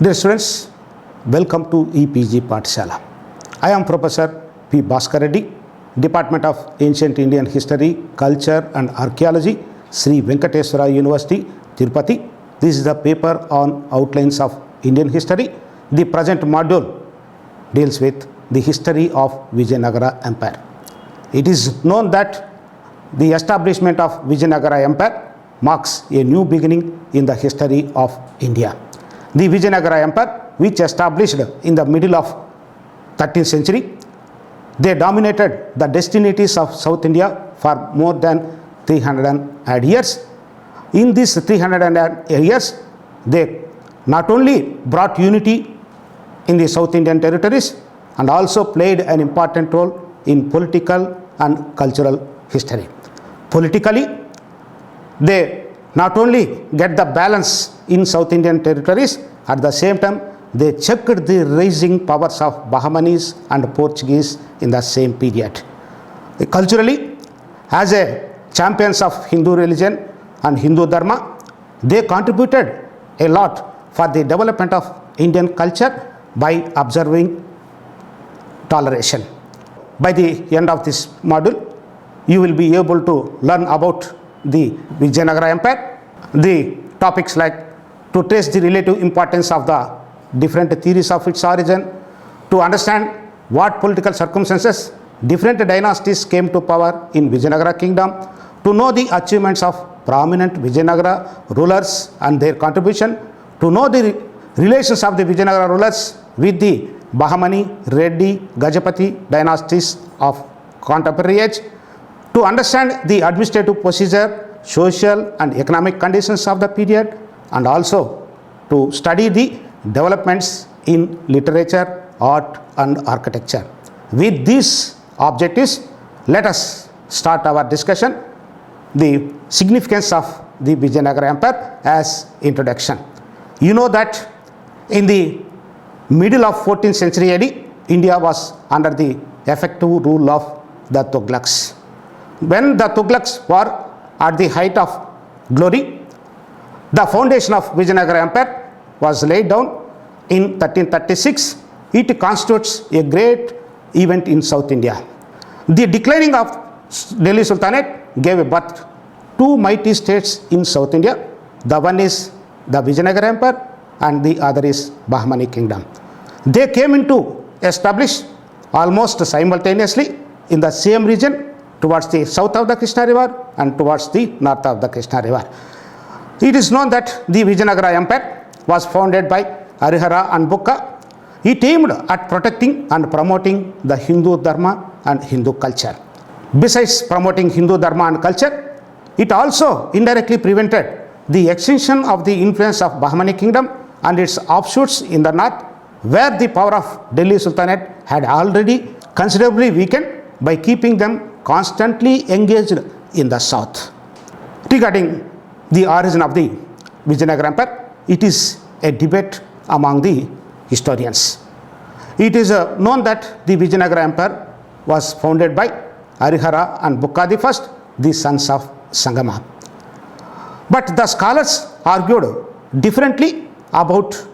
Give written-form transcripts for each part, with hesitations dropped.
Dear students, welcome to EPG Pathshala. I am Professor P. Bhaskar Reddy, Department of Ancient Indian History, Culture and Archaeology, Sri Venkateswara University, Tirupati. This is the paper on outlines of Indian history. The present module deals with the history of Vijayanagara Empire. It is known that the establishment of Vijayanagara Empire marks a new beginning in the history of India. The Vijayanagara Empire, which established in the middle of 13th century, they dominated the destinies of South India for more than 300 years. In these 300 years, they not only brought unity in the South Indian territories and also played an important role in political and cultural history. Politically, they not only get the balance in South Indian territories, at the same time they checked the rising powers of Bahmanis and Portuguese in the same period. Culturally, as a champions of Hindu religion and Hindu Dharma, they contributed a lot for the development of Indian culture by observing toleration. By the end of this module, you will be able to learn about the Vijayanagara Empire, the topics like to trace the relative importance of the different theories of its origin, to understand what political circumstances different dynasties came to power in Vijayanagara kingdom, to know the achievements of prominent Vijayanagara rulers and their contribution, to know the relations of the Vijayanagara rulers with the Bahmani, Reddy, Gajapati dynasties of contemporary age, to understand the administrative procedure, social and economic conditions of the period, and also to study the developments in literature, art and architecture. With these objectives, let us start our discussion. The significance of the Vijayanagara Empire as introduction. You know that in the middle of 14th century AD, India was under the effective rule of the Tughlaqs. When the Tughlaqs were at the height of glory, the foundation of Vijayanagara Empire was laid down in 1336. It constitutes a great event in South India. The declining of Delhi Sultanate gave birth to two mighty states in South India. The one is the Vijayanagara Empire and the other is Bahmani Kingdom. They came into establish almost simultaneously in the same region towards the south of the Krishna River and towards the north of the Krishna River. It is known that the Vijayanagara Empire was founded by Harihara and Bukka. It aimed at protecting and promoting the Hindu Dharma and Hindu culture. Besides promoting Hindu Dharma and culture, it also indirectly prevented the extension of the influence of Bahmani Kingdom and its offshoots in the north, where the power of Delhi Sultanate had already considerably weakened by keeping them constantly engaged in the south. Regarding the origin of the Vijayanagara Empire, it is a debate among the historians. It is known that the Vijayanagara Empire was founded by Harihara and Bukka I, the sons of Sangama. But the scholars argued differently about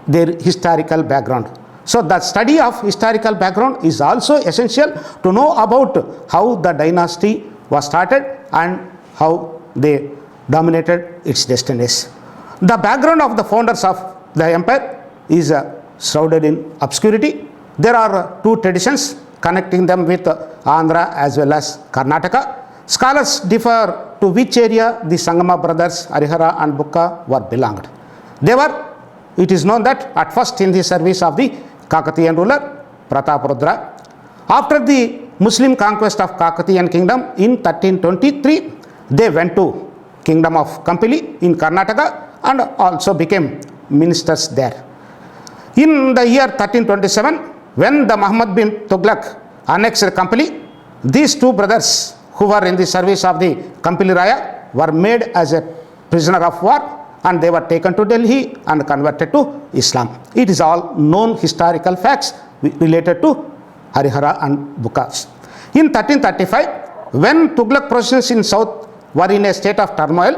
their historical background. So the study of historical background is also essential to know about how the dynasty was started and how they dominated its destinies. The background of the founders of the empire is shrouded in obscurity. There are two traditions connecting them with Andhra as well as Karnataka. Scholars differ to which area the Sangama brothers Harihara and Bukka were belonged. It is known that at first in the service of the Kakatiyan ruler Prataparudra. After the Muslim conquest of Kakatiyan kingdom in 1323, they went to kingdom of Kampili in Karnataka and also became ministers there. In the year 1327, when the Muhammad bin Tughlaq annexed Kampili, these two brothers who were in the service of the Kampili Raya were made as a prisoner of war and they were taken to Delhi and converted to Islam. It is all known historical facts related to Harihara and Bukka. In 1335, when Tughlaq provinces in south were in a state of turmoil,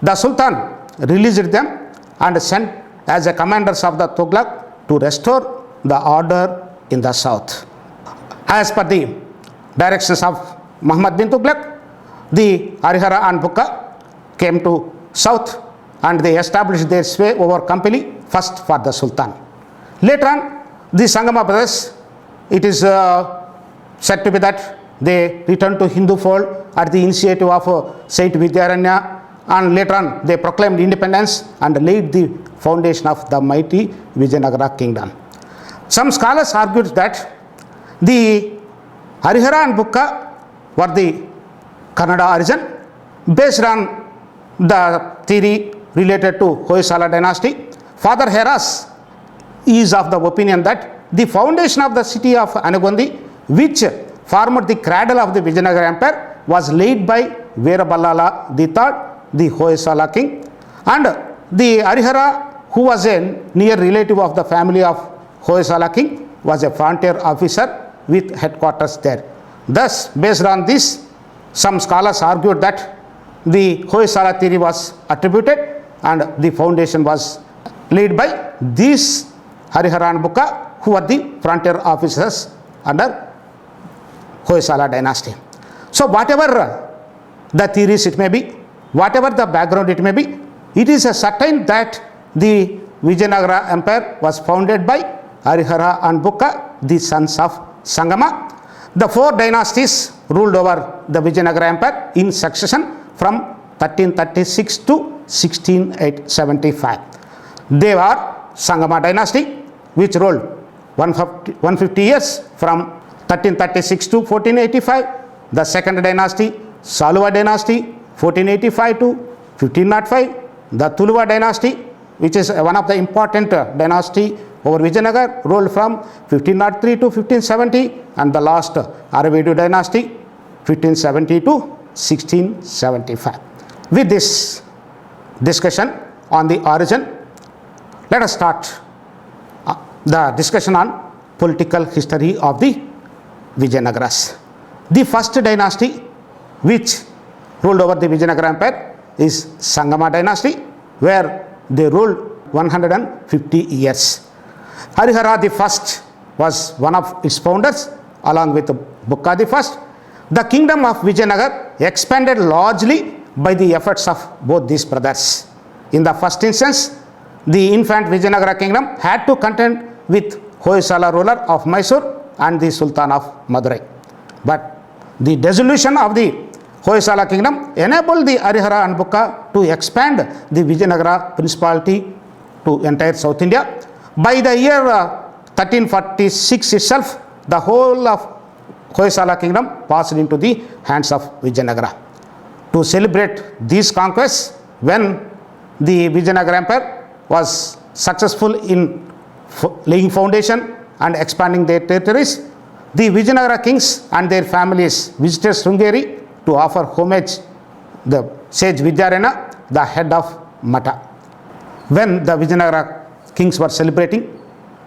the Sultan released them and sent as a commanders of the Tughlaq to restore the order in the south. As per the directions of Muhammad bin Tughlaq, the Harihara and Bukka came to south and they established their sway over Kampili, first for the Sultan. Later on, the Sangama brothers, it is said to be that they returned to Hindu fold at the initiative of Saint Vidyaranya, and later on they proclaimed independence and laid the foundation of the mighty Vijayanagara kingdom. Some scholars argued that the Harihara and Bukka were the Kannada origin based on the theory related to Hoysala dynasty. Father Heras is of the opinion that the foundation of the city of Anagondi, which formed the cradle of the Vijayanagara Empire, was laid by Veeraballala III, the Hoysala king, and the Harihara, who was a near relative of the family of Hoysala king, was a frontier officer with headquarters there. Thus, based on this, some scholars argued that the Hoysala theory was attributed and the foundation was laid by these Harihara and Bukka, who were the frontier officers under Hoysala dynasty. So whatever the theories it may be, whatever the background it may be, it is a certain that the Vijayanagara Empire was founded by Harihara and Bukka, the sons of Sangama. The four dynasties ruled over the Vijayanagara Empire in succession from 1336 to 1675. They were Sangama Dynasty, which ruled 150 years from 1336 to 1485. The second dynasty, Saluva Dynasty, 1485 to 1505. The Tuluva Dynasty, which is one of the important dynasty over Vijayanagar, ruled from 1503 to 1570, and the last Aravidu Dynasty, 1570 to 1675. With this discussion on the origin, let us start the discussion on political history of the Vijayanagaras. The first dynasty which ruled over the Vijayanagara Empire is Sangama Dynasty, where they ruled 150 years. Harihara the first was one of its founders along with Bukka the first. The kingdom of Vijayanagar expanded largely by the efforts of both these brothers. In the first instance, the infant Vijayanagara kingdom had to contend with Hoysala ruler of Mysore and the Sultan of Madurai. But the dissolution of the Hoysala kingdom enabled the Harihara and Bukka to expand the Vijayanagara principality to entire South India. By the year 1346 itself, the whole of Hoysala kingdom passed into the hands of Vijayanagara. To celebrate these conquests, when the Vijayanagara Empire was successful in laying foundation and expanding their territories, the Vijayanagara kings and their families visited Sringeri to offer homage the sage Vidyarena, the head of Mata. When the Vijayanagara kings were celebrating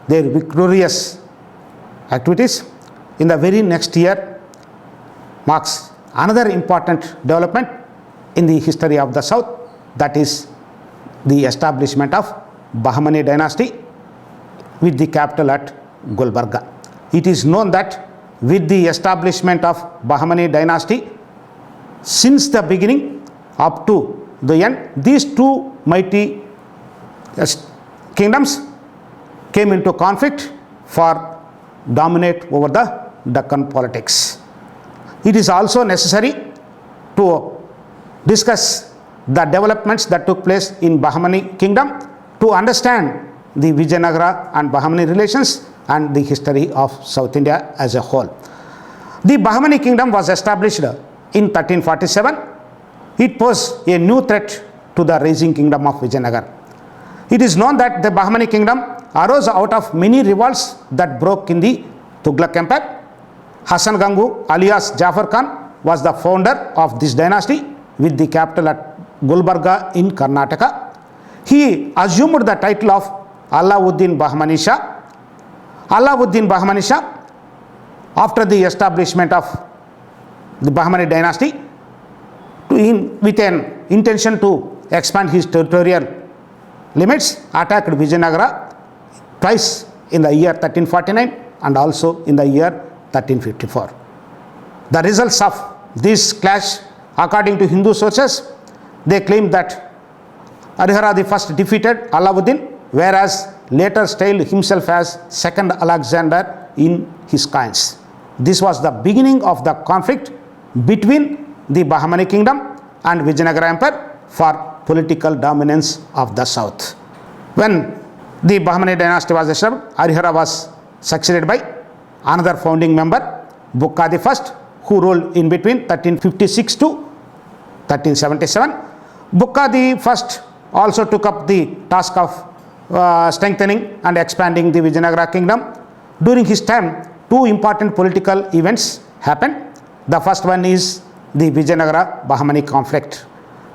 their victorious activities, in the very next year marks another important development in the history of the South, that is the establishment of Bahmani Dynasty with the capital at Gulbarga. It is known that with the establishment of Bahmani Dynasty, since the beginning up to the end, these two mighty kingdoms came into conflict for dominate over the Deccan politics. It is also necessary to discuss the developments that took place in Bahmani kingdom to understand the Vijayanagara and Bahmani relations and the history of South India as a whole. The Bahmani kingdom was established in 1347. It posed a new threat to the rising kingdom of Vijayanagara. It is known that the Bahmani kingdom arose out of many revolts that broke in the Tughlaq Empire. Hassan Gangu alias Jafar Khan was the founder of this dynasty with the capital at Gulbarga in Karnataka. He assumed the title of Alauddin Bahmani Shah. Alauddin Bahmani Shah, after the establishment of the Bahmani dynasty, with an intention to expand his territorial limits attacked Vijayanagara twice in the year 1349 and also in the year 1354. The results of this clash, according to Hindu sources, they claim that Harihara I defeated Alauddin, whereas later styled himself as Second Alexander in his coins. This was the beginning of the conflict between the Bahmani kingdom and Vijayanagara Empire for political dominance of the south. When the Bahmani dynasty was established, Harihara was succeeded by another founding member, Bukka I, who ruled in between 1356 to 1377. Bukka I also took up the task of strengthening and expanding the Vijayanagara kingdom. During his time, two important political events happened. The first one is the Vijayanagara Bahmani conflict.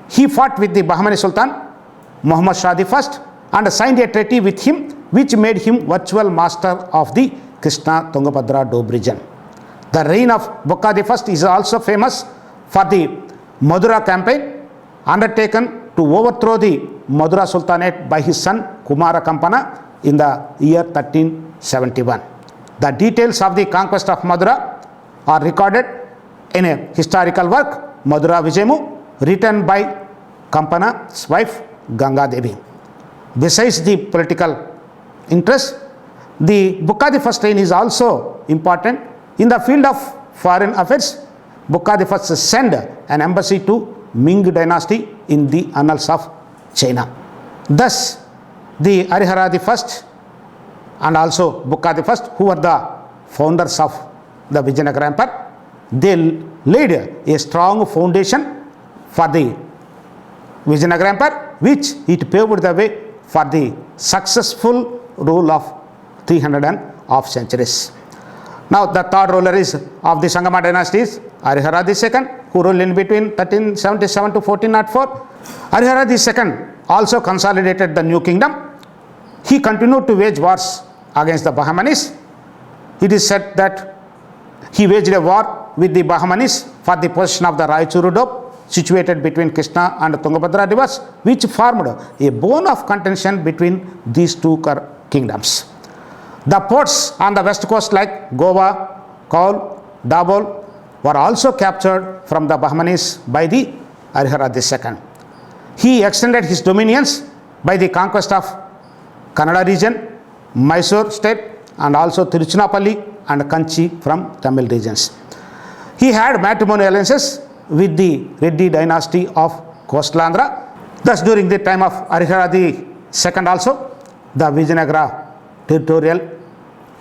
He fought with the Bahmani Sultan Muhammad Shah I and signed a treaty with him, which made him virtual master of the Krishna Tungabhadra Doab region. The reign of Bukka I is also famous for the Madura campaign undertaken to overthrow the Madura Sultanate by his son Kumara Kampana in the year 1371. The details of the conquest of Madura are recorded in a historical work, Madura Vijayamu, written by Kampana's wife Ganga Devi. Besides the political interest, the Bukka I reign is also important. In the field of foreign affairs, Bukka I sent an embassy to Ming dynasty in the annals of China. Thus, the Harihara I and also Bukka I, who were the founders of the Vijayanagara Empire, they laid a strong foundation for the Vijayanagara Empire, which it paved the way for the successful rule of 300 and half centuries. Now, the third ruler is of the Sangama Dynasty is Harihara II, who ruled in between 1377 to 1404. Harihara II also consolidated the new kingdom. He continued to wage wars against the Bahmanis. It is said that he waged a war with the Bahmanis for the possession of the Raichuru Doab, situated between Krishna and Tungabhadra rivers, which formed a bone of contention between these two kingdoms. The ports on the west coast like Goa, Kaul, Dabhol were also captured from the Bahmanis by the Harihara II. He extended his dominions by the conquest of Kannada region, Mysore state, and also Tiruchinappalli and Kanchi from Tamil regions. He had matrimonial alliances with the Reddy dynasty of coastal Andhra. Thus, during the time of Harihara II also, the Vijayanagara territorial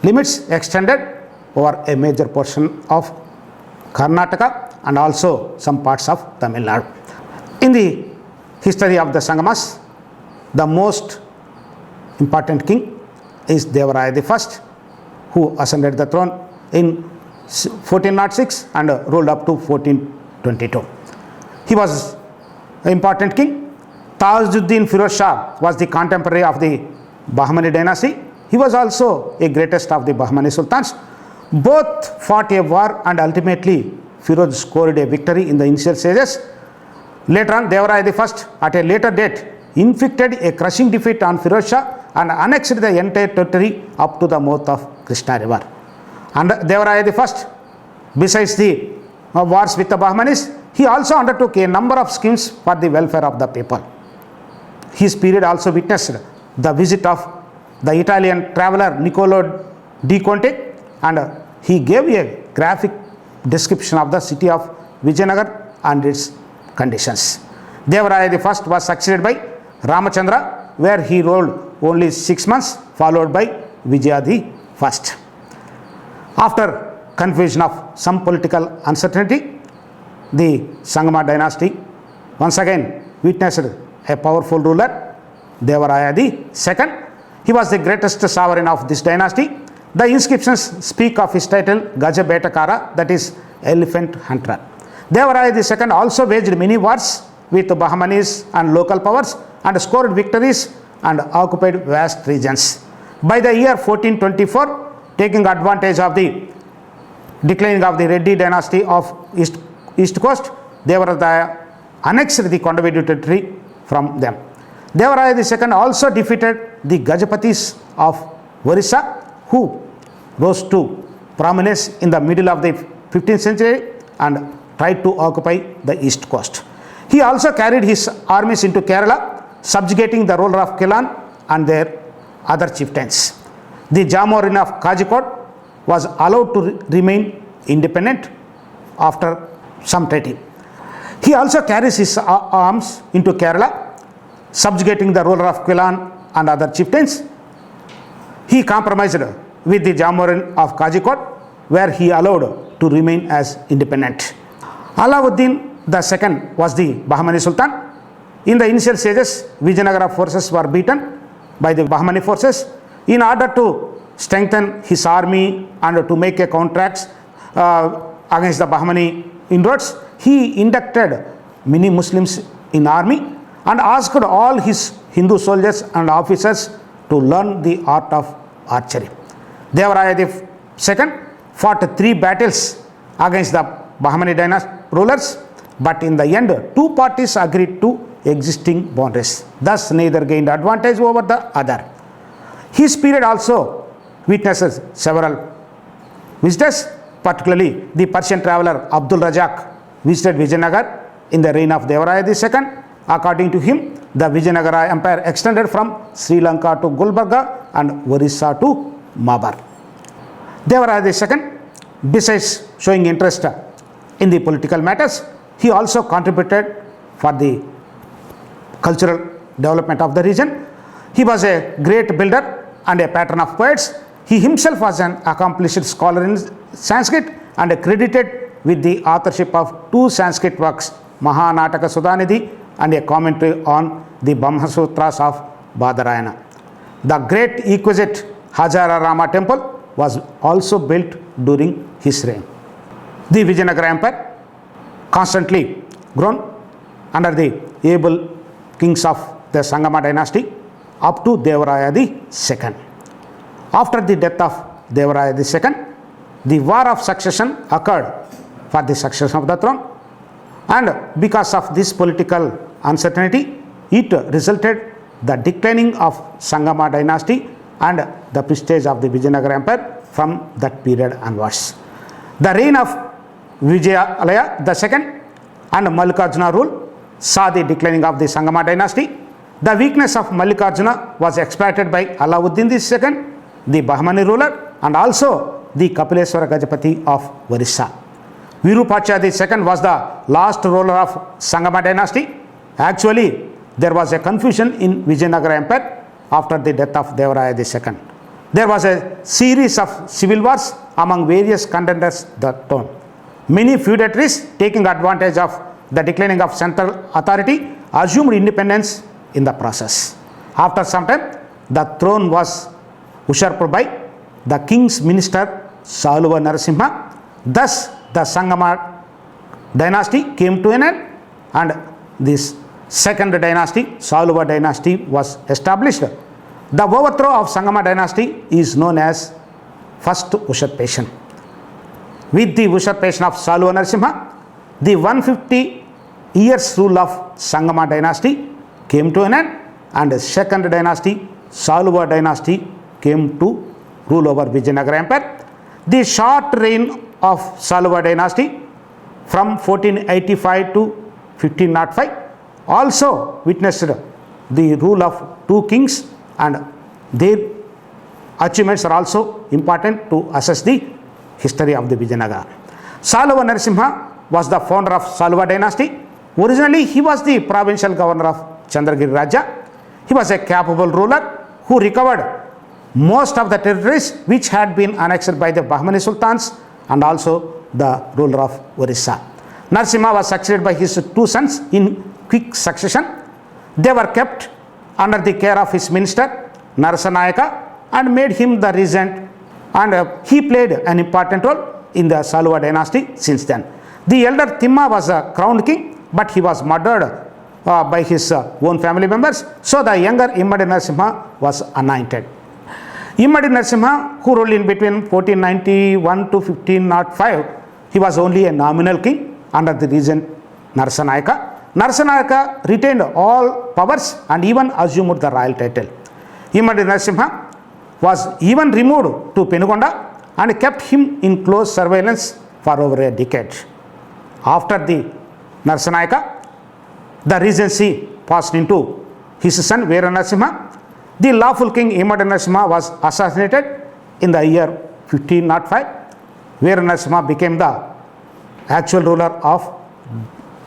limits extended over a major portion of Karnataka and also some parts of Tamil Nadu. In the history of the Sangamas, the most important king is Devaraya I, who ascended the throne in 1406 and ruled up to 1422. He was an important king. Tajuddin Firoz Shah was the contemporary of the Bahmani dynasty. He was also a greatest of the Bahmani sultans. Both fought a war and ultimately Firoz scored a victory in the initial stages. Later on, Devaraya I at a later date inflicted a crushing defeat on Firoz Shah and annexed the entire territory up to the mouth of Krishna river. And Devaraya I, besides the wars with the Bahmanis, he also undertook a number of schemes for the welfare of the people. His period also witnessed the visit of the Italian traveler Niccolo di Conte, and he gave a graphic description of the city of Vijayanagar and its conditions. Devaraya I was succeeded by Ramachandra, where he ruled only 6 months, followed by Vijaya I. After confusion of some political uncertainty, the Sangama Dynasty once again witnessed a powerful ruler, Devaraya II. He was the greatest sovereign of this dynasty. The inscriptions speak of his title Gaja Betakara, that is elephant hunter. Devaraya II also waged many wars with the Bahmanis and local powers and scored victories and occupied vast regions. By the year 1424, taking advantage of the declining of the Reddy dynasty of East Coast, Devaraya annexed the Kondavedu territory from them. Devaraya II also defeated the Gajapatis of Orissa, who rose to prominence in the middle of the 15th century and tried to occupy the east coast. He also carried his armies into Kerala, subjugating the ruler of Kilan and their other chieftains. The Jamorin of Kajikot was allowed to remain independent after some treaty. He also carries his arms into Kerala, subjugating the ruler of Kilan and other chieftains. He compromised with the Jamorin of Kajikot, where he allowed to remain as independent. Alauddin II was the Bahmani Sultan. In the initial stages, Vijayanagara forces were beaten by the Bahmani forces. In order to strengthen his army and to make a counteract against the Bahmani inroads, he inducted many Muslims in army and asked all his Hindu soldiers and officers to learn the art of archery. Devaraya II fought 3 battles against the Bahmani dynasty rulers, but in the end, 2 parties agreed to existing boundaries. Thus, neither gained advantage over the other. His period also witnesses several visitors, particularly the Persian traveler Abdul Razak visited Vijayanagar in the reign of Devaraya II. According to him, the Vijayanagara empire extended from Sri Lanka to Gulbarga and Orissa to Mabar. Devaraya II, besides showing interest in the political matters, he also contributed for the cultural development of the region. He was a great builder and a patron of poets. He himself was an accomplished scholar in Sanskrit and credited with the authorship of 2 Sanskrit works, Mahanataka Sudhanidhi and a commentary on the Brahma Sutras of Badarayana. The great exquisite Hazara Rama temple was also built during his reign. The Vijayanagara Empire constantly grown under the able kings of the Sangama Dynasty up to Devaraya II. After the death of Devaraya II, the war of succession occurred for the succession of the throne, and because of this political uncertainty, it resulted the declining of Sangama Dynasty and the prestige of the Vijayanagara Empire from that period onwards. The reign of Vijayalaya II and Mallikarjuna rule saw the declining of the Sangama Dynasty. The weakness of Mallikarjuna was exploited by Alauddin II, the Bahmani ruler, and also the Kapileswara Gajapati of Orissa. Virupaksha II was the last ruler of Sangama Dynasty. Actually, there was a confusion in Vijayanagara Empire after the death of Devaraya II. There was a series of civil wars among various contenders that throne. Many feudatories, taking advantage of the declining of central authority, assumed independence in the process. After some time, the throne was usurped by the king's minister Saluva Narasimha. Thus, the Sangama dynasty came to an end, and this second dynasty, Saluva dynasty, was established. The overthrow of Sangama dynasty is known as first usurpation. With the usurpation of Saluva Narasimha, the 150 years rule of Sangama dynasty came to an end, and the second dynasty, Saluva dynasty, came to rule over Vijayanagara Empire. The short reign of Saluva dynasty from 1485 to 1505 also witnessed the rule of 2 kings, and their achievements are also important to assess the history of the Vijayanagara. Saluva Narasimha was the founder of Saluva dynasty. Originally, he was the provincial governor of Chandragiri Raja. He was a capable ruler who recovered most of the territories which had been annexed by the Bahmani sultans and also the ruler of Orissa. Narasimha was succeeded by his 2 sons in quick succession. They were kept under the care of his minister Narasanayaka and made him the regent, and he played an important role in the Saluva dynasty since then. The elder Timma was a crowned king, but he was murdered by his own family members, so the younger Immadi Narasimha was anointed. Immadi Narasimha, who ruled in between 1491 to 1505, he was only a nominal king under the regent Narasanayaka. Narasimha retained all powers and even assumed the royal title. Imadi Narasimha was even removed to Penugonda and kept him in close surveillance for over a decade. After the Narasimha, the regency passed into his son Veera Narasimha. The lawful king Imadi Narasimha was assassinated in the year 1505. Veera Narasimha became the actual ruler of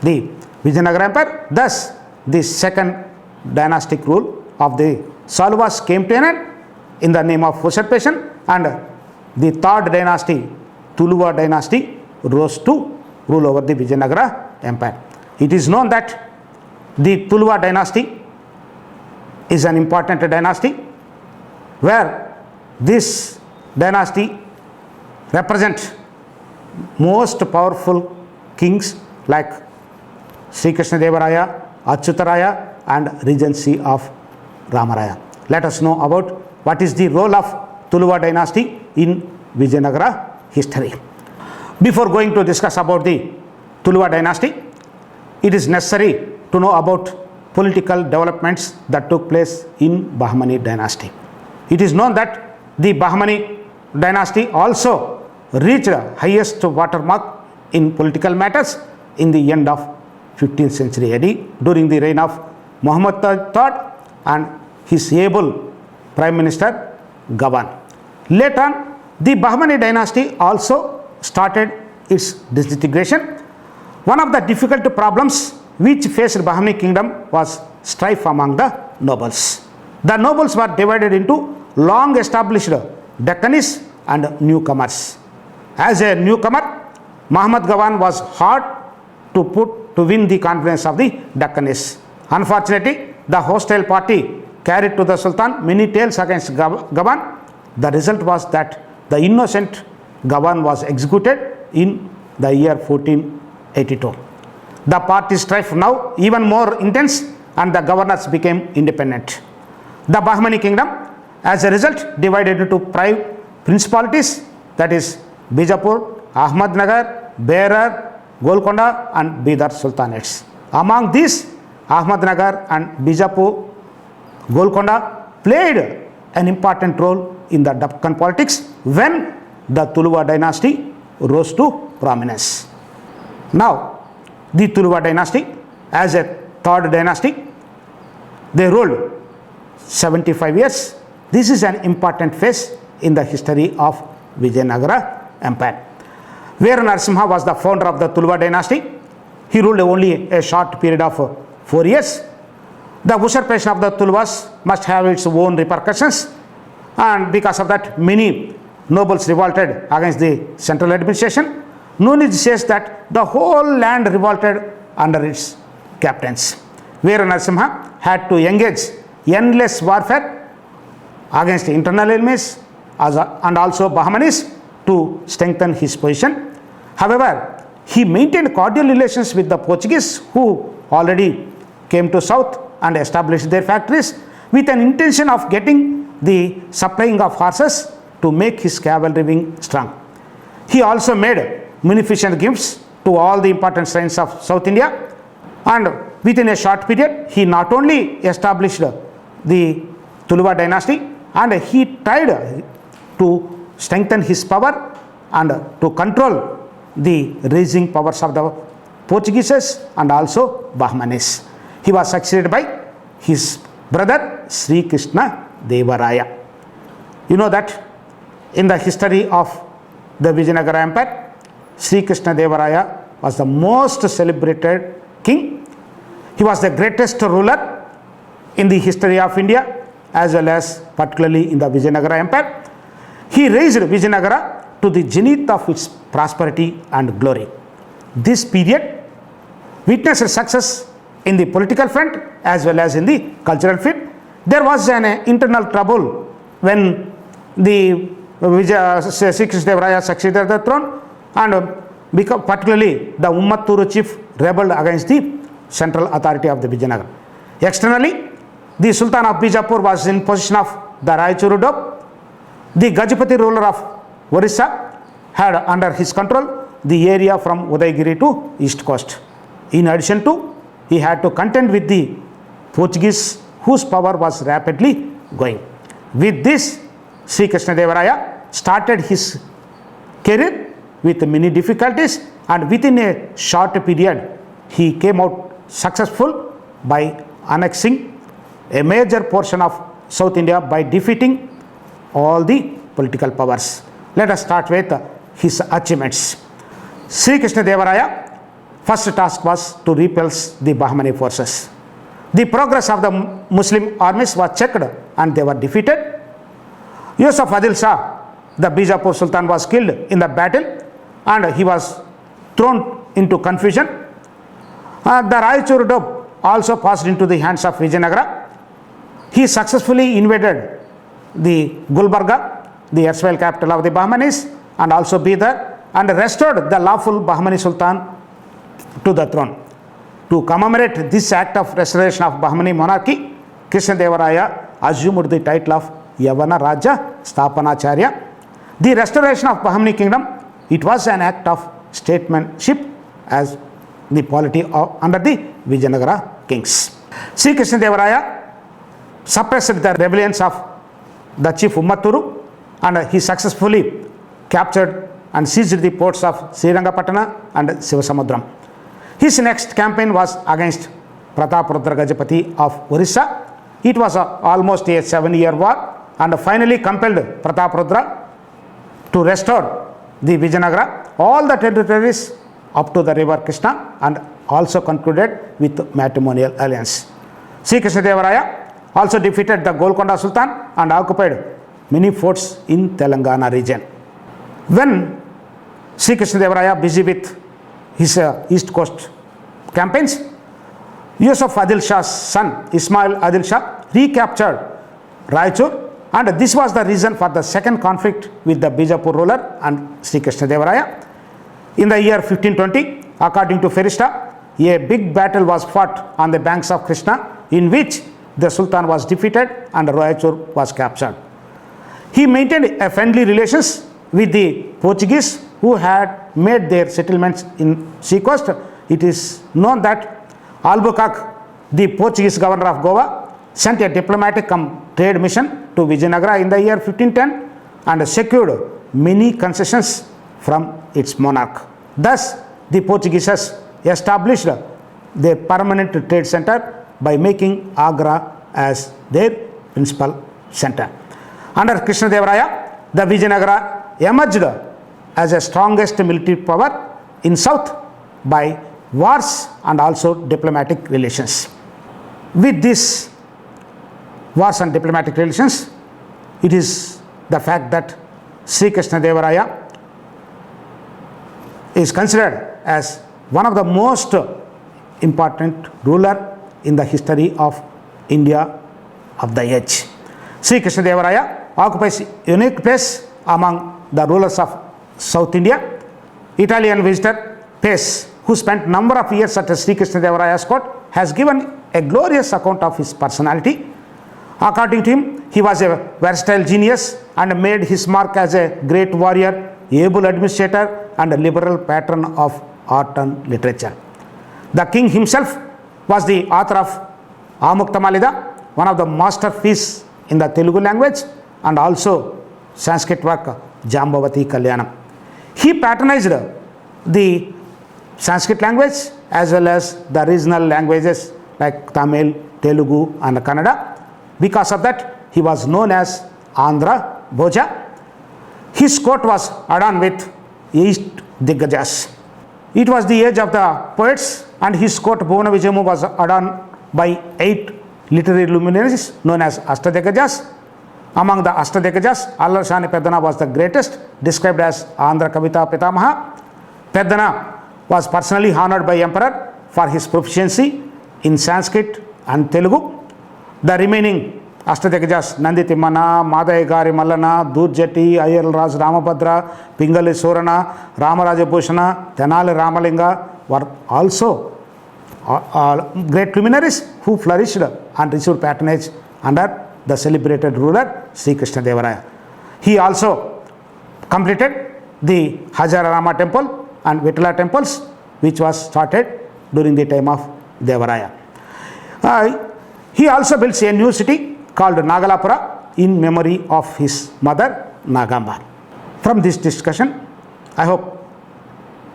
the Vijayanagara Empire. Thus, the second dynastic rule of the Saluvas came to an end in the name of usurpation, and the third dynasty, Tuluva Dynasty, rose to rule over the Vijayanagara Empire. It is known that the Tuluva Dynasty is an important dynasty where this dynasty represents most powerful kings like Sri Krishna Deva Raya, Achyutaraya and regency of Ramaraya. Let us know about what is the role of Tuluva Dynasty in Vijayanagara history. Before going to discuss about the Tuluva Dynasty, it is necessary to know about political developments that took place in Bahmani Dynasty. It is known that the Bahmani Dynasty also reached the highest watermark in political matters in the end of 15th century AD during the reign of Muhammad III and his able Prime Minister Gawan. Later on, the Bahmani Dynasty also started its disintegration. One of the difficult problems which faced Bahmani kingdom was strife among the nobles. The nobles were divided into long established Deccanis and newcomers. As a newcomer, Muhammad Gawan was hard to win the confidence of the Deccanis. Unfortunately, the hostile party carried to the Sultan many tales against Gawan. The result was that the innocent Gawan was executed in the year 1482. The party strife now even more intense and the governors became independent. The Bahmani kingdom, as a result, divided into five principalities, that is Bijapur, Ahmadnagar, Berar, Golconda and Bidar Sultanates. Among these, Ahmadnagar and Bijapur, Golconda played an important role in the Deccan politics when the Tuluva Dynasty rose to prominence. Now, the Tuluva Dynasty, as a third dynasty, they ruled 75 years. This is an important phase in the history of Vijayanagara Empire. Veera Narasimha was the founder of the Tuluva Dynasty. He ruled only a short period of 4 years. The usurpation of the Tuluvas must have its own repercussions, and because of that many nobles revolted against the central administration. Nunez says that the whole land revolted under its captains. Veera Narasimha had to engage endless warfare against internal enemies and also Bahmanis to strengthen his position. However, he maintained cordial relations with the Portuguese who already came to south and established their factories with an intention of getting the supplying of horses to make his cavalry wing strong. He also made munificent gifts to all the important shrines of South India, and within a short period he not only established the Tuluva Dynasty and he tried to strengthen his power and to control the rising powers of the Portuguese and also Bahmanis. He was succeeded by his brother Sri Krishna Deva Raya. You know that in the history of the Vijayanagara Empire, Sri Krishna Deva Raya was the most celebrated king. He was the greatest ruler in the history of India as well as particularly in the Vijayanagara Empire. He raised Vijayanagara to the zenith of its prosperity and glory. This period witnessed success in the political front as well as in the cultural front. There was an internal trouble when the Sri Krishna Deva Raya succeeded the throne, and particularly the Ummatturu chief rebelled against the central authority of the Vijayanagara. Externally, the Sultan of Bijapur was in possession of the Raichuru Dome. The Gajapati ruler of Orissa had under his control the area from Udaygiri to east coast. In addition to he had to contend with the Portuguese, whose power was rapidly going. With this, Sri Krishnadevara started his career with many difficulties, and within a short period he came out successful by annexing a major portion of South India by defeating all the political powers. Let us start with his achievements. Sri Krishnadevara first task was to repulse the Bahmani forces. The progress of the Muslim armies was checked and they were defeated. Yusuf Adil Shah, the Bijapur Sultan, was killed in the battle and he was thrown into confusion. The Raichur Dub also passed into the hands of Vijayanagara. He successfully invaded the Gulbarga, the erstwhile capital of the Bahmanis, and also Bidar, and restored the lawful Bahmani Sultan to the throne. To commemorate this act of restoration of Bahmani monarchy, Krishnadevaraya assumed the title of Yavana Raja Sthapanacharya. The restoration of Bahmani kingdom, it was an act of statesmanship as the polity under the Vijayanagara kings. Sri Krishnadevaraya suppressed the rebellions of the chief Ummatturu, and he successfully captured and seized the ports of Srirangapatana and Sivasamudram. His next campaign was against Prataprudra Gajapati of Orissa. It was almost a 7-year war, and finally compelled Prataprudra to restore the Vijayanagara, all the territories up to the river Krishna, and also concluded with matrimonial alliance. Sri Krishnadevaraya also defeated the Golconda Sultan and occupied many forts in Telangana region. When Sri Krishnadevaraya busy with his East Coast campaigns, Yusuf Adil Shah's son Ismail Adil Shah recaptured Raichur, and this was the reason for the second conflict with the Bijapur ruler and Sri Krishnadevaraya. In the year 1520, according to Ferista, a big battle was fought on the banks of Krishna, in which the Sultan was defeated and Raichur was captured. He maintained a friendly relations with the Portuguese who had made their settlements in seacoast. It is known that Albuquerque, the Portuguese governor of Goa, sent a diplomatic trade mission to Vijayanagara in the year 1510 and secured many concessions from its monarch. Thus, the Portuguese established their permanent trade center by making Agra as their principal center. Under Krishnadevaraya, the Vijayanagara emerged as the strongest military power in south by wars and also diplomatic relations. With this wars and diplomatic relations, it is the fact that Sri Krishnadevaraya is considered as one of the most important ruler in the history of India of the age. Sri Krishnadevaraya occupies a unique place among the rulers of South India. Italian visitor Pace, who spent number of years at Sri Krishnadevaraya's court, has given a glorious account of his personality. According to him, he was a versatile genius and made his mark as a great warrior, able administrator, and a liberal patron of art and literature. The king himself was the author of Amuktamalida, one of the masterpieces in the Telugu language, and also Sanskrit work Jambavati Kalyanam. He patronized the Sanskrit language as well as the regional languages like Tamil, Telugu, and Kannada. Because of that, he was known as Andhra Bhoja. His court was adorned with East Diggajas. It was the age of the poets, and his court Bhuvana Vijayamu was adorned by 8 literary luminaries known as Ashtadikkajas. Among the Ashtadikkajas, Allarsani Peddana was the greatest, described as Andhra Kavita Pitamaha. Peddana was personally honored by Emperor for his proficiency in Sanskrit and Telugu. The remaining Ashtadikkajas, Nandi Timmana, Madai Gari Mallana, Durjati, Ayal Raj Ramabhadra, Pingali Surana, Ramaraja Bhushana, Tenali Ramalinga were also great luminaries who flourished and received patronage under the celebrated ruler Sri Krishnadevaraya. He also completed the Hajararama temple and Vitala temples, which was started during the time of Devaraya. He also builds a new city called Nagalapura in memory of his mother Nagamba. From this discussion, I hope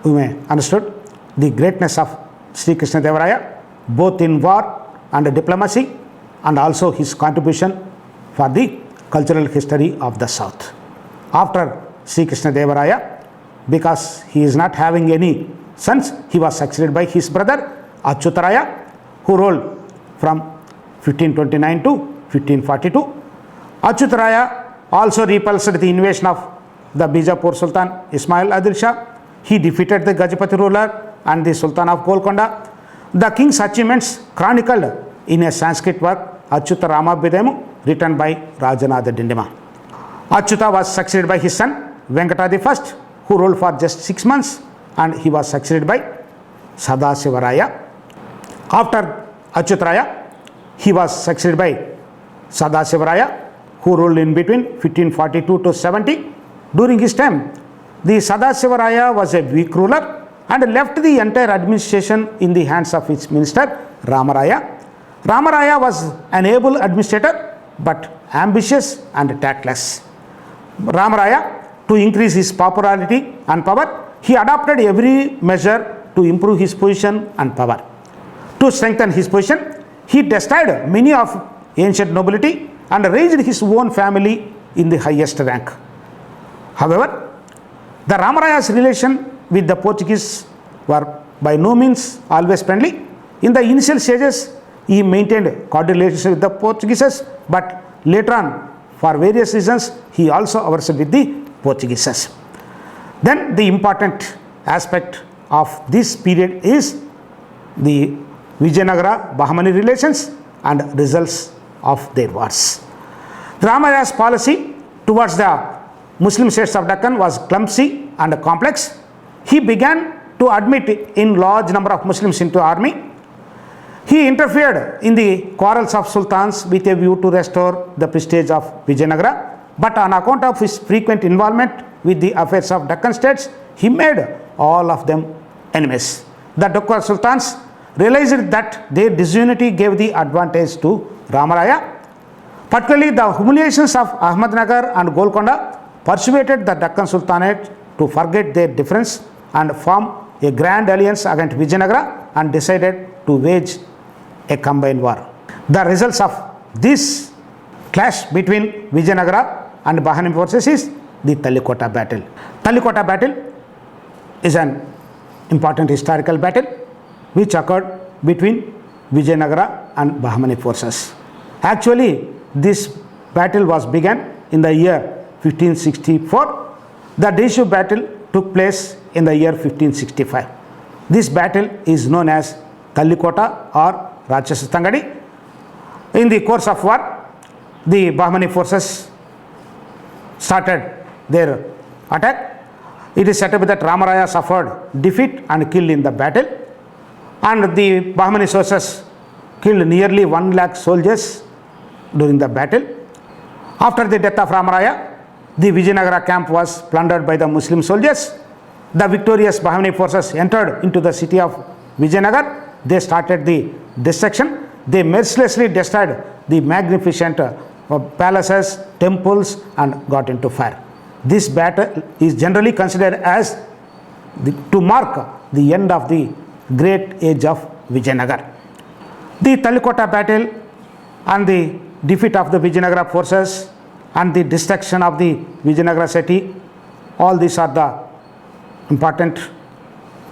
we may understood the greatness of Sri Krishna Devaraya both in war and diplomacy, and also his contribution for the cultural history of the South. After Sri Krishna Devaraya, because he is not having any sons, he was succeeded by his brother Achyutaraya, who ruled from 1529 to 1542. Achyutaraya also repulsed the invasion of the Bijapur Sultan Ismail Adil Shah. He defeated the Gajapati ruler and the Sultan of Golconda. The king's achievements chronicled in a Sanskrit work, Achyuta Ramabhidemu, written by Rajanatha Dindima. Achyuta was succeeded by his son Venkata I, who ruled for just 6 months, and he was succeeded by Sadasivaraya. After Achyutaraya, he was succeeded by Sadasivaraya, who ruled in between 1542 to 70. During his time, the Sadasivaraya was a weak ruler and left the entire administration in the hands of its minister Ramaraya. Ramaraya was an able administrator but ambitious and tactless. Ramaraya, to increase his popularity and power, he adopted every measure to improve his position and power. To strengthen his position, he destroyed many of ancient nobility and raised his own family in the highest rank. However, the Ramaraya's relation with the Portuguese were by no means always friendly. In the initial stages, he maintained cordial relations with the Portuguese, but later on, for various reasons, he also averted with the Portuguese. Then the important aspect of this period is the Vijayanagara Bahmani relations and results of their wars. Ramaraya's policy towards the Muslim states of Deccan was clumsy and complex. He began to admit in large number of Muslims into army. He interfered in the quarrels of sultans with a view to restore the prestige of Vijayanagara, but on account of his frequent involvement with the affairs of Deccan states, he made all of them enemies. The Deccan sultans realized that their disunity gave the advantage to Ramaraya. Particularly the humiliations of Ahmednagar and Golconda persuaded the Deccan Sultanate to forget their difference and form a grand alliance against Vijayanagara and decided to wage a combined war. The results of this clash between Vijayanagara and Bahmani forces is the Talikota battle. Talikota battle is an important historical battle which occurred between Vijayanagara and Bahmani forces. Actually, this battle was begun in the year 1564. The decisive battle took place in the year 1565. This battle is known as Talikota or Rachasastangadi. In the course of war, the Bahmani forces started their attack. It is said to be that Ramaraya suffered defeat and killed in the battle, and the Bahmani forces killed nearly 1 lakh soldiers during the battle. After the death of Ramaraya, the Vijayanagara camp was plundered by the Muslim soldiers. The victorious Bahmani forces entered into the city of Vijayanagar. They started the destruction. They mercilessly destroyed the magnificent palaces, temples, and got into fire. This battle is generally considered as to mark the end of the great age of Vijayanagar. The Talikota battle and the defeat of the Vijayanagara forces and the destruction of the Vijayanagara city, all these are the important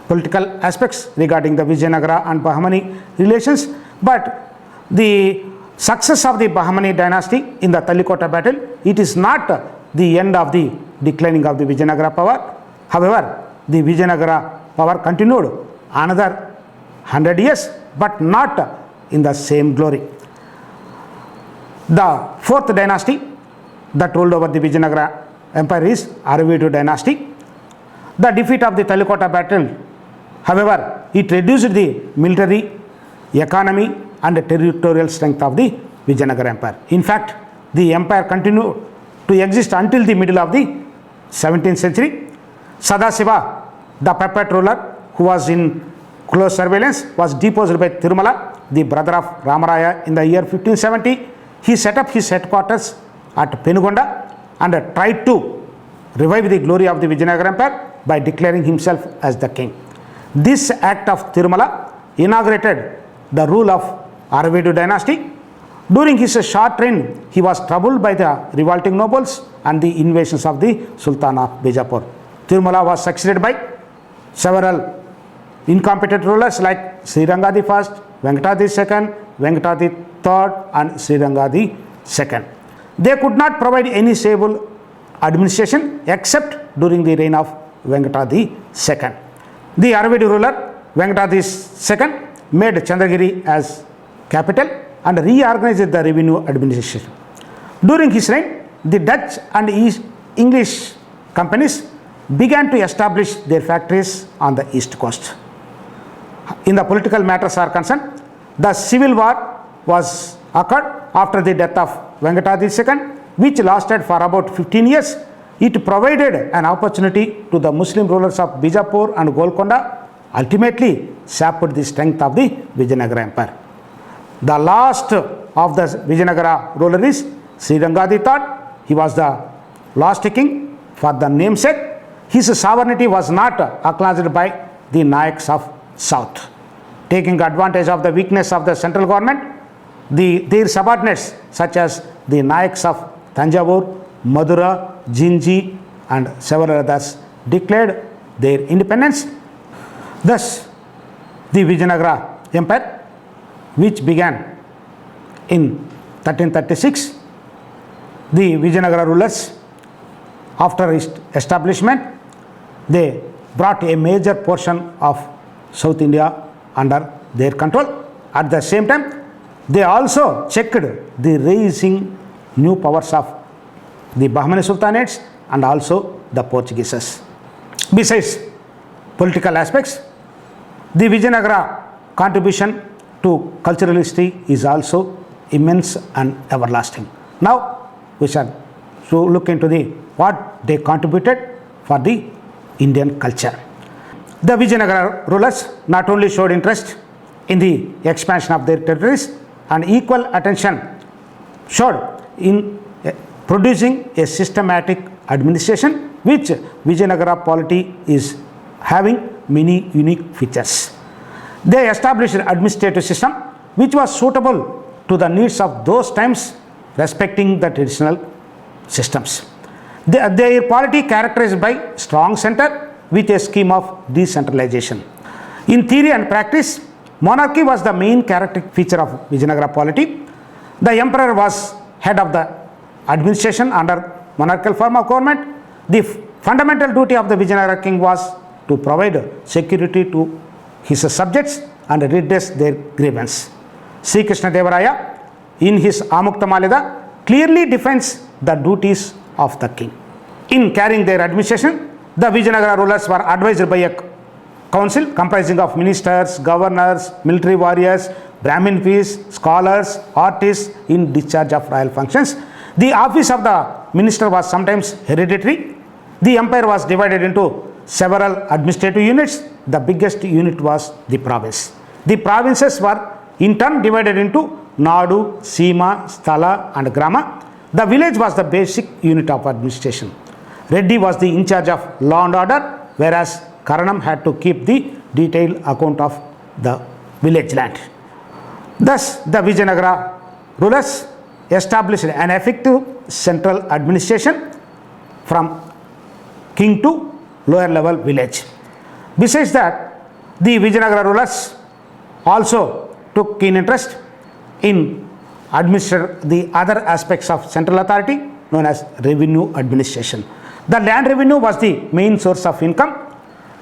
political aspects regarding the Vijayanagara and Bahmani relations. But the success of the Bahmani dynasty in the Talikota battle, it is not the end of the declining of the Vijayanagara power. However, the Vijayanagara power continued another 100 years, but not in the same glory. The fourth dynasty that ruled over the Vijayanagara empire is Aravidu Dynasty. The defeat of the Talikota battle, however, it reduced the military, economy, and territorial strength of the Vijayanagara empire. In fact, the empire continued to exist until the middle of the 17th century. Sadasiva, the puppet ruler who was in close surveillance, was deposed by Tirumala, the brother of Ramaraya, in the year 1570. He set up his headquarters at Penugonda and tried to revive the glory of the Vijayanagara Empire by declaring himself as the king. This act of Tirumala inaugurated the rule of Aravidu Dynasty. During his short reign, he was troubled by the revolting nobles and the invasions of the Sultan of Bijapur. Tirumala was succeeded by several incompetent rulers like Srirangadi I, Venkatadi II, Venkatadi III and Srirangadi II. They could not provide any stable administration except during the reign of Venkatadi II. The Aravidu ruler Venkatadi II made Chandragiri as capital and reorganized the revenue administration. During his reign, the Dutch and English companies began to establish their factories on the east coast. In the political matters are concerned, the civil war was occurred after the death of Venkatadi II, which lasted for about 15 years. It provided an opportunity to the Muslim rulers of Bijapur and Golconda, ultimately sapped the strength of the Vijayanagara Empire. The last of the Vijayanagara ruler is Srirangadi III. He was the last king for the namesake. His sovereignty was not acknowledged by the Nayaks of South. Taking advantage of the weakness of the central government, their subordinates such as the Nayaks of Tanjavur, Madura, Jinji and several others declared their independence. Thus, the Vijayanagara Empire, which began in 1336, the Vijayanagara rulers, after its establishment, they brought a major portion of South India under their control. At the same time, they also checked the rising new powers of the Bahmani Sultanates and also the Portuguese. Besides political aspects, the Vijayanagara contribution to cultural history is also immense and everlasting. Now we shall look into what they contributed for the Indian culture. The Vijayanagara rulers not only showed interest in the expansion of their territories and equal attention showed in producing a systematic administration, which Vijayanagara polity is having many unique features. They established an administrative system which was suitable to the needs of those times, respecting the traditional systems. Their polity characterized by strong center with a scheme of decentralization. In theory and practice, monarchy was the main characteristic feature of Vijayanagara polity. The emperor was head of the administration under monarchical form of government. The fundamental duty of the Vijayanagara king was to provide security to his subjects and redress their grievance. Sri Krishna Devaraya, in his Amuktamalida, clearly defines the duties of the king. In carrying their administration, the Vijayanagara rulers were advised by a council comprising of ministers, governors, military warriors, Brahmin priests, scholars, artists in discharge of royal functions. The office of the minister was sometimes hereditary. The empire was divided into several administrative units. The biggest unit was the province. The provinces were in turn divided into Nadu, Sima, Sthala and Grama. The village was the basic unit of administration. Reddy was the in charge of law and order, whereas Karanam had to keep the detailed account of the village land. Thus, the Vijayanagara rulers established an effective central administration from king to lower level village. Besides that, the Vijayanagara rulers also took keen interest in administering the other aspects of central authority known as revenue administration. The land revenue was the main source of income.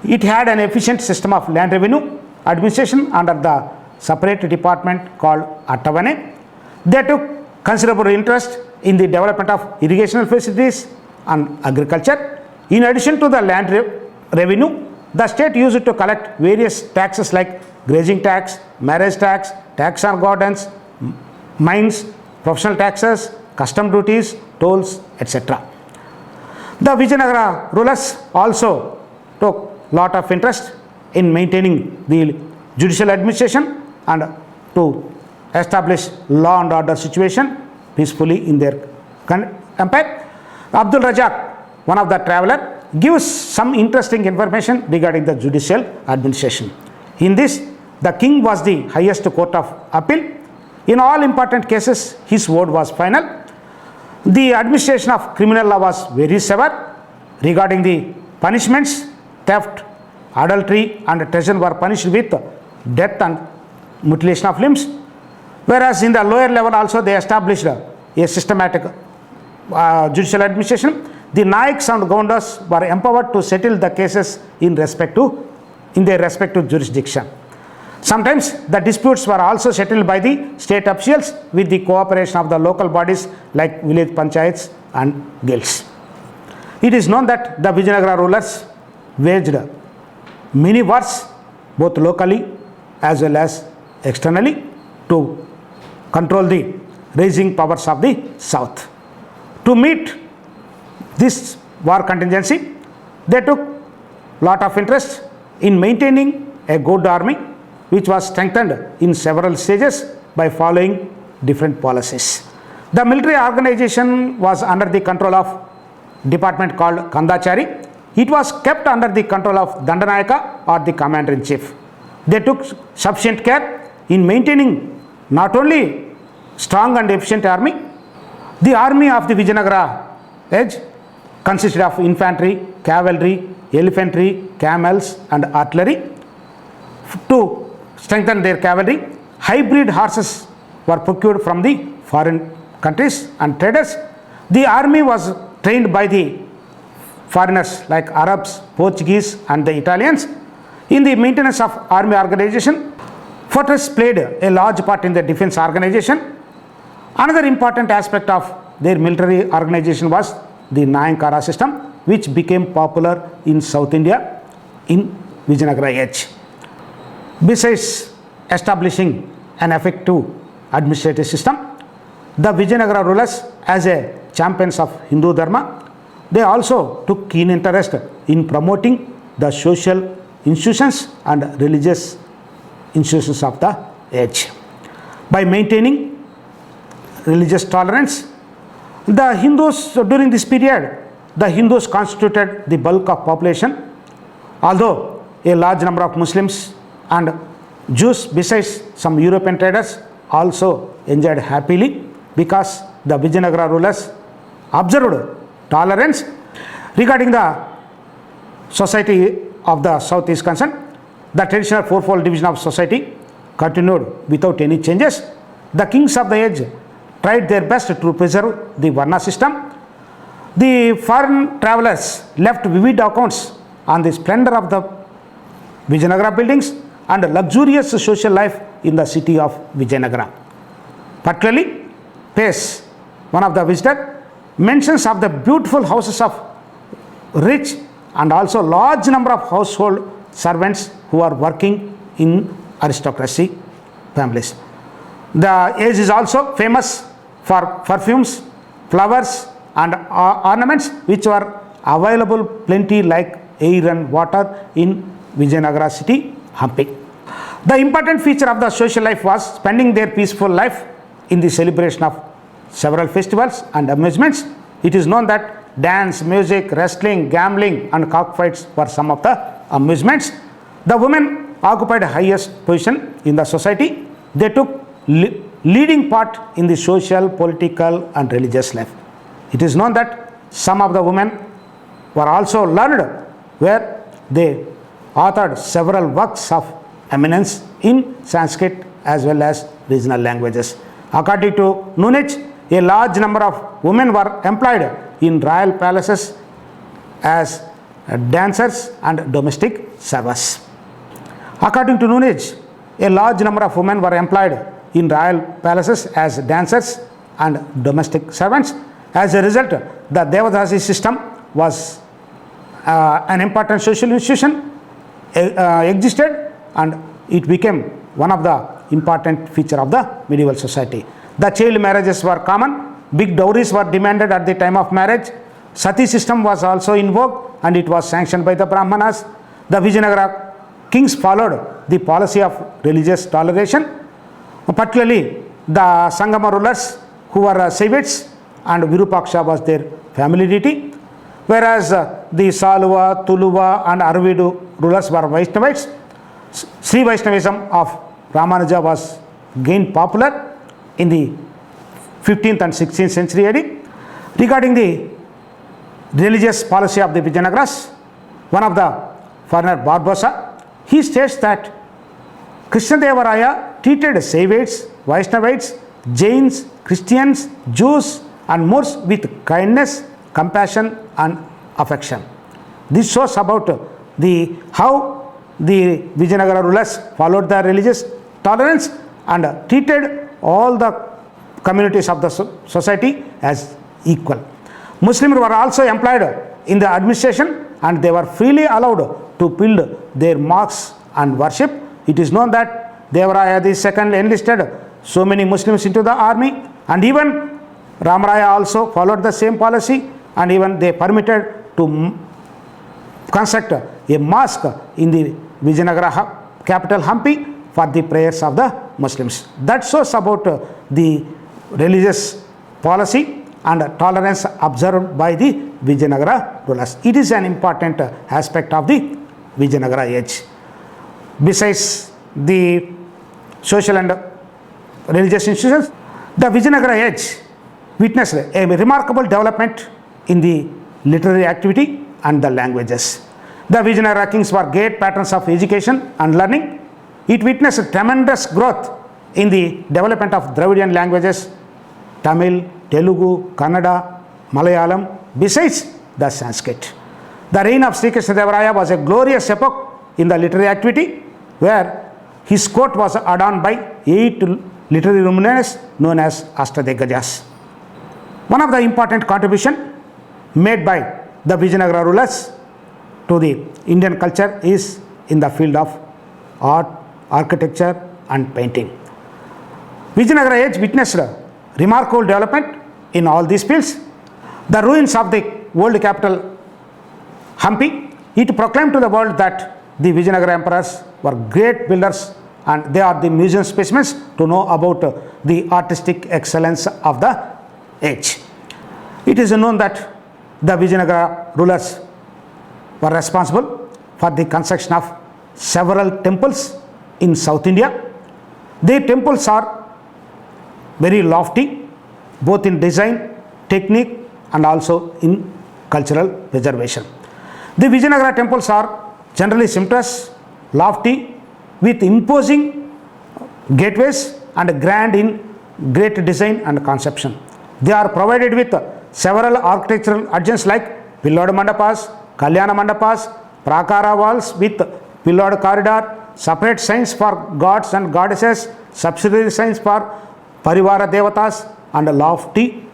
It had an efficient system of land revenue administration under the separate department called Attavane. They took considerable interest in the development of irrigational facilities and agriculture. In addition to the land revenue, the state used it to collect various taxes like grazing tax, marriage tax, tax on gardens, mines, professional taxes, custom duties, tolls, etc. The Vijayanagara rulers also took lot of interest in maintaining the judicial administration and to establish law and order situation peacefully in their empire. Abdul Razak, one of the traveler, gives some interesting information regarding the judicial administration. In this, the king was the highest court of appeal. In all important cases, his word was final. The administration of criminal law was very severe. Regarding the punishments, theft, adultery and treason were punished with death and mutilation of limbs. Whereas in the lower level also they established a systematic judicial administration. The Nayaks and Gondas were empowered to settle the cases in their respective jurisdiction. Sometimes the disputes were also settled by the state officials with the cooperation of the local bodies like village panchayats and guilds. It is known that the Vijayanagara rulers waged many wars both locally as well as externally to control the rising powers of the south. To meet this war contingency, they took lot of interest in maintaining a good army which was strengthened in several stages by following different policies. The military organization was under the control of department called Kandachari. It was kept under the control of Dandanayaka or the commander-in-chief. They took sufficient care in maintaining not only strong and efficient army. The army of the Vijayanagara age consisted of infantry, cavalry, elephantry, camels and artillery. To strengthen their cavalry, hybrid horses were procured from the foreign countries and traders. The army was trained by the foreigners like Arabs, Portuguese and the Italians. In the maintenance of army organization, fortress played a large part in the defense organization. Another important aspect of their military organization was the Nayankara system, which became popular in South India in Vijayanagara age. Besides establishing an effective administrative system, the Vijayanagara rulers, as a champions of Hindu Dharma, they also took keen interest in promoting the social institutions and religious institutions of the age. By maintaining religious tolerance, the Hindus during this period, the Hindus constituted the bulk of population, although a large number of Muslims and Jews besides some European traders also enjoyed happily because the Vijayanagara rulers observed tolerance. Regarding the society of the south is concerned, the traditional fourfold division of society continued without any changes. The kings of the age tried their best to preserve the Varna system. The foreign travelers left vivid accounts on the splendor of the Vijayanagara buildings and luxurious social life in the city of Vijayanagara. Particularly, Pace, one of the visitors, mentions of the beautiful houses of rich and also large number of household servants who are working in aristocracy families. The age is also famous for perfumes, flowers and ornaments which were available plenty like air and water in Vijayanagara city, Hampi. The important feature of the social life was spending their peaceful life in the celebration of several festivals and amusements. It is known that dance, music, wrestling, gambling and cockfights were some of the amusements. The women occupied highest position in the society. They took leading part in the social, political and religious life. It is known that some of the women were also learned, where they authored several works of eminence in Sanskrit as well as regional languages. According to Nunez, a large number of women were employed in royal palaces as dancers and domestic servants. According to Nunez, a large number of women were employed in royal palaces as dancers and domestic servants. As a result, the Devadasi system was an important social institution, existed, and it became one of the important feature of the medieval society. The child marriages were common, big dowries were demanded at the time of marriage, sati system was also in vogue and it was sanctioned by the Brahmanas. The Vijayanagara kings followed the policy of religious toleration, particularly the Sangama rulers who were Saivites and Virupaksha was their family deity, whereas the Saluva, Tuluva and Aravidu rulers were Vaishnavites. Sri Vaishnavism of Ramanuja was gained popular in the 15th and 16th century AD. Regarding the religious policy of the Vijayanagaras, one of the foreigner Barbosa, he states that Krishnadevaraya treated Saivites, Vaishnavites, Jains, Christians, Jews and Moors with kindness, compassion and affection. This shows about how the Vijayanagara rulers followed the religious tolerance and treated all the communities of the society as equal. Muslims were also employed in the administration and they were freely allowed to build their mosques and worship. It is known that Devaraya II enlisted so many Muslims into the army, and even Ramaraya also followed the same policy, and even they permitted to construct a mosque in the Vijayanagara capital Hampi for the prayers of the Muslims. That shows about the religious policy and tolerance observed by the Vijayanagara rulers. It is an important aspect of the Vijayanagara age. Besides the social and religious institutions, the Vijayanagara age witnessed a remarkable development in the literary activity and the languages. The Vijayanagara kings were great patrons of education and learning. It witnessed tremendous growth in the development of Dravidian languages, Tamil, Telugu, Kannada, Malayalam, besides the Sanskrit. The reign of Sri Krishnadevaraya was a glorious epoch in the literary activity, where his court was adorned by 8 literary luminaries known as Ashtadhyagas. One of the important contributions made by the Vijayanagara rulers to the Indian culture is in the field of art, architecture and painting. Vijayanagara age witnessed remarkable development in all these fields. The ruins of the world capital Hampi, it proclaimed to the world that the Vijayanagara emperors were great builders, and they are the museum specimens to know about the artistic excellence of the age. It is known that the Vijayanagara rulers were responsible for the construction of several temples in South India. Their temples are very lofty, both in design, technique and also in cultural preservation. The Vijayanagara temples are generally sumptuous, lofty, with imposing gateways and grand in great design and conception. They are provided with several architectural adjuncts like pillared mandapas, kalyana mandapas, prakara walls with pillared corridor, separate signs for gods and goddesses, subsidiary signs for parivara devatas and lofty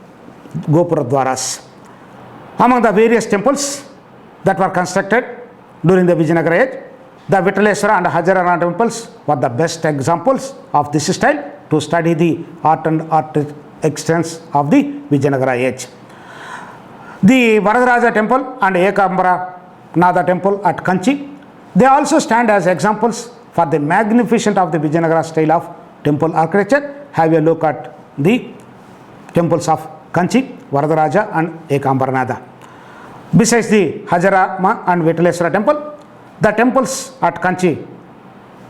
gopura dwaras. Among the various temples that were constructed during the Vijayanagara age, the Vittaleswara and Hajarana temples were the best examples of this style to study the art and artistic excellence of the Vijayanagara age. The Varadaraja temple and Ekambara Nada temple at Kanchi, they also stand as examples for the magnificent of the Vijayanagara style of temple architecture. Have a look at the temples of Kanchi, Varadaraja and Ekambara Nada. Besides the Hajarama and Vittaleswara temple, the temples at Kanchi,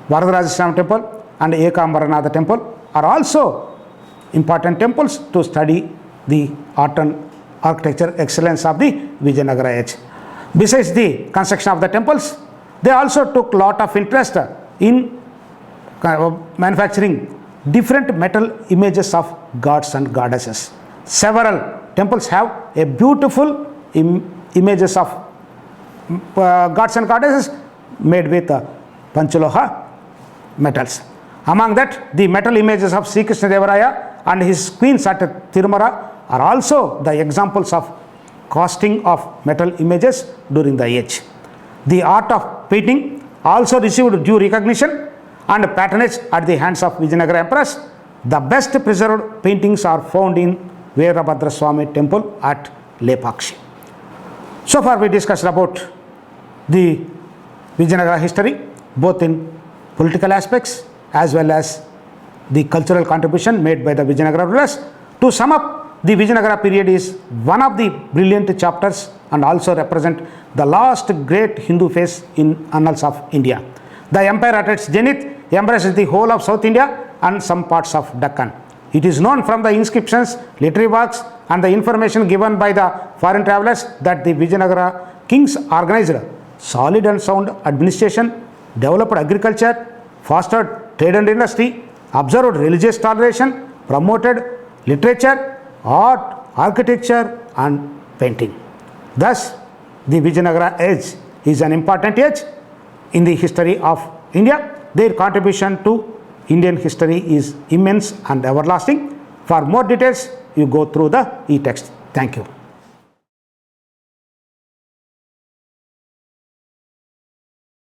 Varadaraja temple and Ekambara Nada temple are also important temples to study the art and architecture excellence of the Vijayanagara age. Besides the construction of the temples, they also took lot of interest in manufacturing different metal images of gods and goddesses. Several temples have a beautiful images of gods and goddesses made with Panchaloha metals. Among that, the metal images of Sri Krishnadevaraya and his queens at Tirumala are also the examples of casting of metal images during the age. The art of painting also received due recognition and patronage at the hands of Vijayanagara emperors. The best preserved paintings are found in Veerabhadra Swami temple at Lepakshi. So far we discussed about the Vijayanagara history, both in political aspects as well as the cultural contribution made by the Vijayanagara rulers. To sum up, the Vijayanagara period is one of the brilliant chapters and also represent the last great Hindu phase in annals of India. The empire at its zenith embraces the whole of South India and some parts of Deccan. It is known from the inscriptions, literary works and the information given by the foreign travelers that the Vijayanagara kings organized solid and sound administration, developed agriculture, fostered trade and industry, observed religious toleration, promoted literature, art, architecture and painting. Thus, the Vijayanagara age is an important age in the history of India. Their contribution to Indian history is immense and everlasting. For more details, you go through the e-text. Thank you.